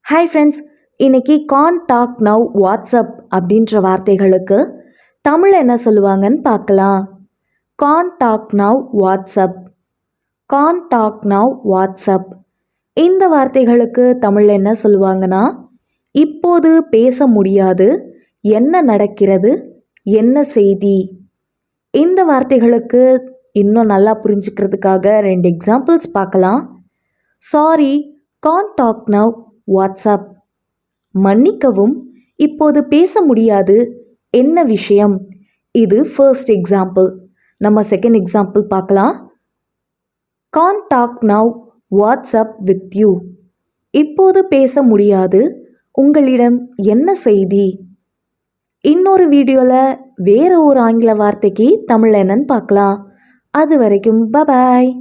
Hi friends, இன்னைக்கு contact now WhatsApp அப்படின்ற வார்த்தைகளுக்கு தமிழ் என்ன சொல்லுவாங்கன்னு பார்க்கலாம். Contact now WhatsApp, contact now WhatsApp. இந்த வார்த்தைகளுக்கு தமிழ் என்ன சொல்லுவாங்கன்னா, இப்போது பேச முடியாது, என்ன நடக்கிறது, என்ன செய்தி. இந்த வார்த்தைகளுக்கு இன்னும் நல்லா புரிஞ்சுக்கிறதுக்காக 2 எக்ஸாம்பிள்ஸ் பார்க்கலாம். Sorry, contact now WhatsApp. மன்னிக்கவும், இப்போது பேச முடியாது, என்ன விஷயம். இது ஃபர்ஸ்ட் எக்ஸாம்பிள். நம்ம செகண்ட் எக்ஸாம்பிள் பார்க்கலாம். Contact now WhatsApp with you. இப்போது பேச முடியாது, உங்களிடம் என்ன செய்தி. இன்னொரு வீடியோவில் வேற ஒரு ஆங்கில வார்த்தைக்கு தமிழ் என்னன்னு பார்க்கலாம். அது வரைக்கும் பபாய்.